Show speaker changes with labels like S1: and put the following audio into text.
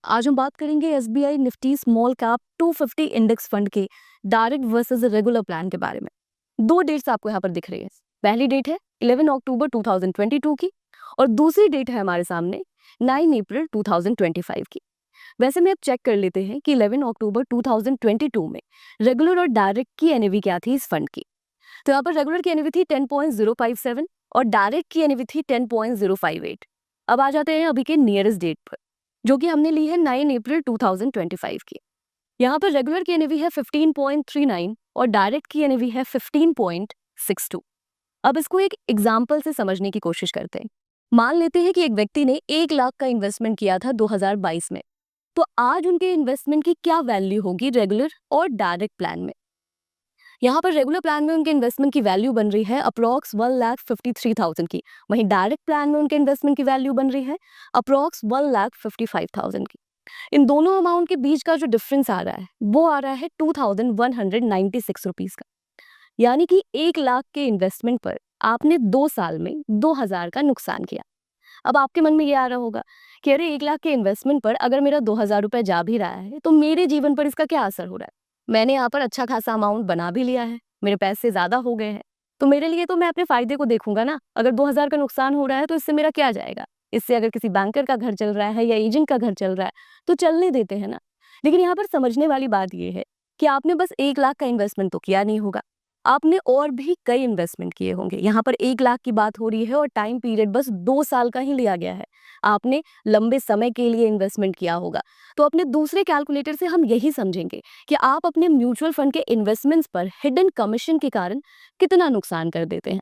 S1: आज हम बात करेंगे SBI Nifty small cap 250 index fund के डायरेक्ट वर्सेस रेगुलर प्लान के बारे में। दो डेट्स आपको यहाँ पर दिख रही है। पहली डेट है 11 अक्टूबर 2022 की और दूसरी डेट है हमारे सामने 9 अप्रैल 2025 की। वैसे में अब चेक कर लेते हैं कि 11 अक्टूबर 2022 में रेगुलर और डायरेक्ट की एनएवी क्या थी इस फंड की। तो यहाँ पर रेगुलर की एनएवी थी 10.057 और डायरेक्ट की एनएवी थी 10.058। अब आ जाते हैं अभी के नियरेस्ट डेट पर, जो कि हमने ली है 9 अप्रैल 2025 की। यहाँ पर रेगुलर की एनएवी है 15.39 और डायरेक्ट की एनएवी है 15.62। अब इसको एक एग्जाम्पल से समझने की कोशिश करते हैं। मान लेते हैं कि एक व्यक्ति ने 1 लाख का इन्वेस्टमेंट किया था 2022 में, तो आज उनके इन्वेस्टमेंट की क्या वैल्यू होगी रेगुलर और डायरेक्ट प्लान में। यहाँ पर रेगुलर प्लान में उनके इन्वेस्टमेंट की वैल्यू बन रही है अप्रॉक्स 1,53,000 की, वहीं डायरेक्ट प्लान में उनके इन्वेस्टमेंट की वैल्यू बन रही है अप्रॉक्स 1,55,000 की। इन दोनों अमाउंट के बीच का जो डिफरेंस आ रहा है वो आ रहा है 2,196 रुपीज का। यानी कि 1 लाख के इन्वेस्टमेंट पर आपने 2 साल में 2,000 का नुकसान किया। अब आपके मन में ये आ रहा होगा कि अरे 1 लाख के इन्वेस्टमेंट पर अगर मेरा 2,000 रुपए जा भी रहा है तो मेरे जीवन पर इसका क्या असर हो रहा है। मैंने यहाँ पर अच्छा खासा अमाउंट बना भी लिया है, मेरे पैसे ज्यादा हो गए हैं, तो मेरे लिए तो मैं अपने फायदे को देखूंगा ना। अगर 2,000 का नुकसान हो रहा है तो इससे मेरा क्या जाएगा। इससे अगर किसी बैंकर का घर चल रहा है या एजेंट का घर चल रहा है तो चलने देते हैं ना। लेकिन यहाँ पर समझने वाली बात यह है कि आपने बस 1 लाख का इन्वेस्टमेंट तो किया नहीं होगा, आपने और भी कई इन्वेस्टमेंट किए होंगे। यहाँ पर 1 लाख की बात हो रही है और टाइम पीरियड बस 2 साल का ही लिया गया है। आपने लंबे समय के लिए इन्वेस्टमेंट किया होगा। तो अपने दूसरे कैलकुलेटर से हम यही समझेंगे कि आप अपने म्यूचुअल फंड के इन्वेस्टमेंट्स पर हिडन कमीशन के कारण कितना नुकसान कर देते हैं।